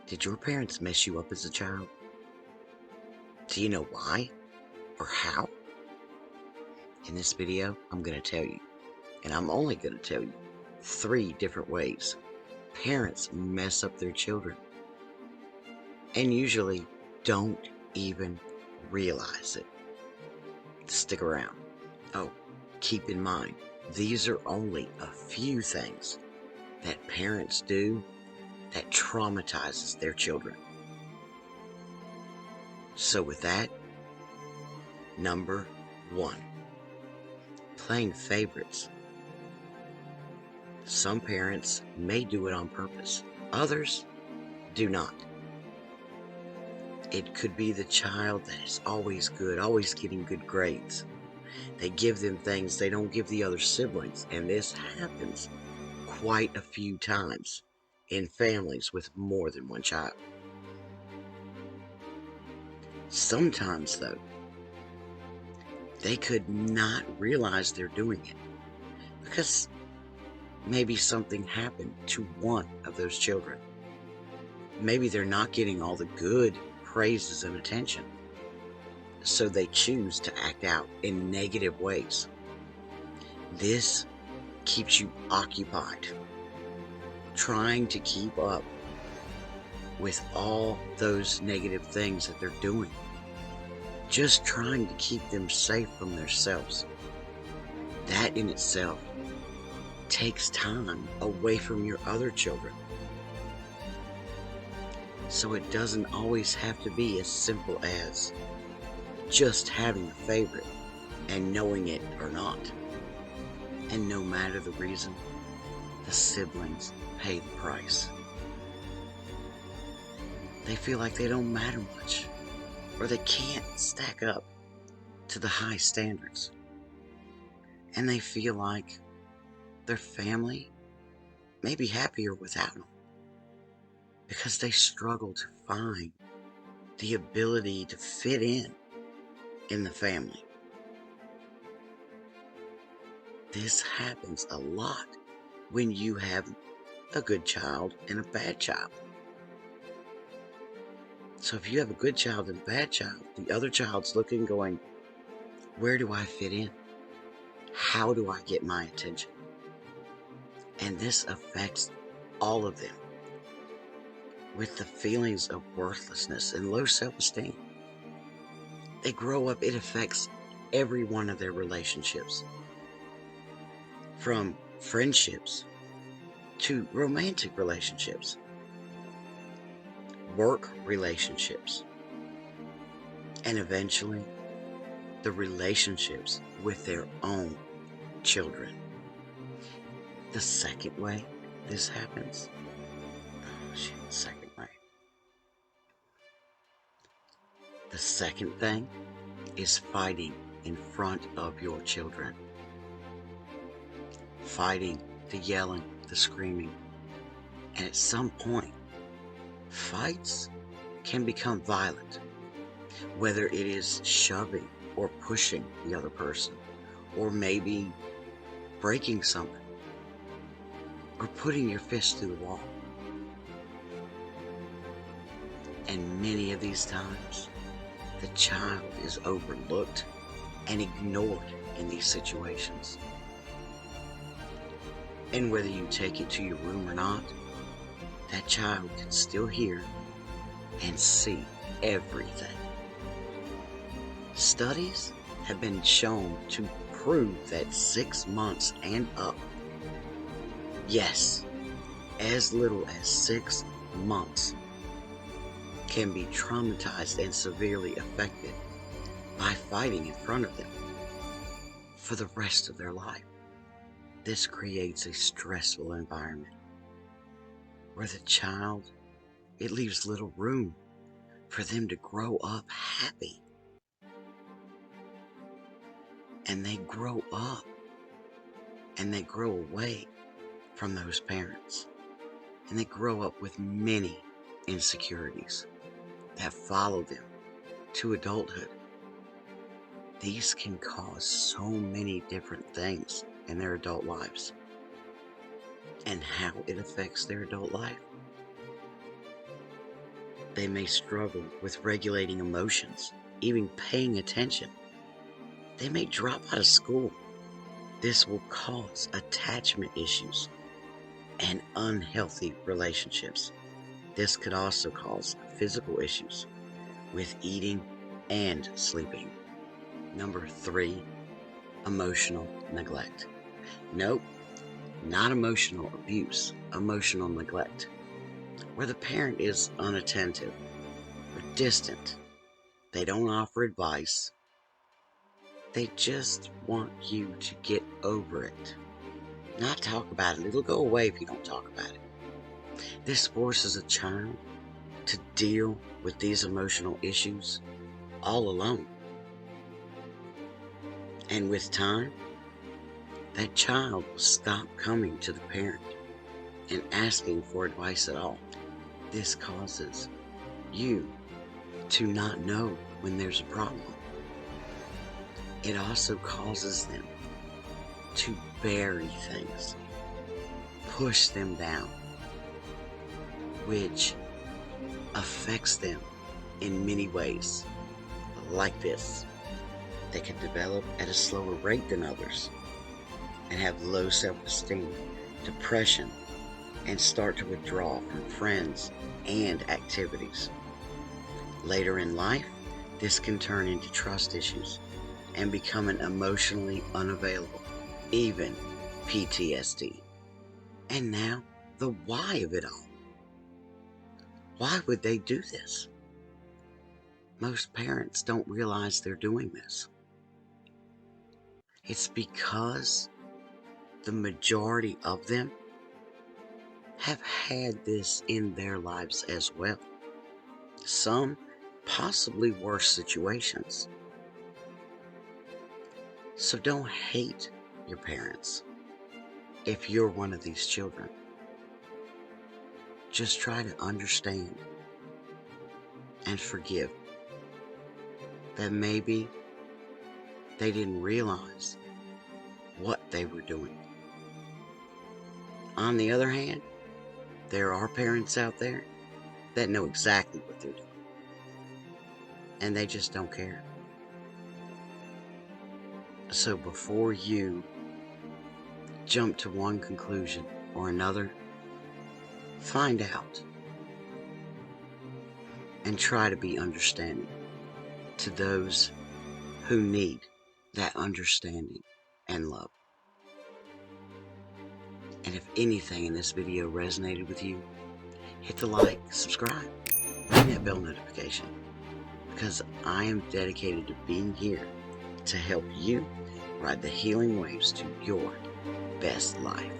Did your parents mess you up as a child? Do you know why or how? In this video, I'm going to tell you, and I'm only going to tell you 3 different ways parents mess up their children and usually don't even realize it. Stick around. Oh, keep in mind, these are only a few things that parents do that traumatizes their children. So with that, number 1, playing favorites. Some parents may do it on purpose. Others do not. It could be the child that is always good, always getting good grades. They give them things they don't give the other siblings, and this happens quite a few times in families with more than one child. Sometimes, though, they could not realize they're doing it because maybe something happened to one of those children. Maybe they're not getting all the good praises and attention, so they choose to act out in negative ways. This keeps you occupied, trying to keep up with all those negative things that they're doing, just trying to keep them safe from themselves. That in itself takes time away from your other children. So it doesn't always have to be as simple as just having a favorite and knowing it or not. And no matter the reason, the siblings pay the price. They feel like they don't matter much, or they can't stack up to the high standards. And they feel like their family may be happier without them, because they struggle to find the ability to fit in the family. This happens a lot when you have a good child and a bad child. So if you have a good child and a bad child, the other child's looking, going, where do I fit in? How do I get my attention? And this affects all of them with the feelings of worthlessness and low self-esteem. They grow up, it affects every one of their relationships, from friendships to romantic relationships, work relationships, and eventually the relationships with their own children. The second way this happens, the second thing is fighting in front of your children. Fighting, the yelling, the screaming. And at some point, fights can become violent, whether it is shoving or pushing the other person, or maybe breaking something, or putting your fist through the wall. And many of these times, the child is overlooked and ignored in these situations. And whether you take it to your room or not, that child can still hear and see everything. Studies have been shown to prove that 6 months and up, yes, as little as 6 months, can be traumatized and severely affected by fighting in front of them for the rest of their life. This creates a stressful environment where the child, it leaves little room for them to grow up happy. And they grow up and they grow away from those parents. And they grow up with many insecurities that follow them to adulthood. These can cause so many different things in their adult lives. And how it affects their adult life They may struggle with regulating emotions, even paying attention. They may drop out of school. This will cause attachment issues and unhealthy relationships. This could also cause physical issues with eating and sleeping. Number 3, emotional neglect. Nope, not emotional abuse, emotional neglect, where the parent is unattentive or distant. They don't offer advice. They just want you to get over it. Not talk about it. It'll go away if you don't talk about it. This forces a child to deal with these emotional issues all alone. And with time, that child will stop coming to the parent and asking for advice at all. This causes you to not know when there's a problem. It also causes them to bury things, push them down, which affects them in many ways. Like this, they can develop at a slower rate than others and have low self-esteem, depression, and start to withdraw from friends and activities. Later in life, this can turn into trust issues and becoming emotionally unavailable, even PTSD. And now, the why of it all. Why would they do this? Most parents don't realize they're doing this. It's because the majority of them have had this in their lives as well. Some possibly worse situations. So don't hate your parents if you're one of these children. Just try to understand and forgive that maybe they didn't realize what they were doing. On the other hand, there are parents out there that know exactly what they're doing, and they just don't care. So before you jump to one conclusion or another, find out and try to be understanding to those who need that understanding and love. And if anything in this video resonated with you, hit the like, subscribe, ring that bell notification, because I am dedicated to being here to help you ride the healing waves to your best life.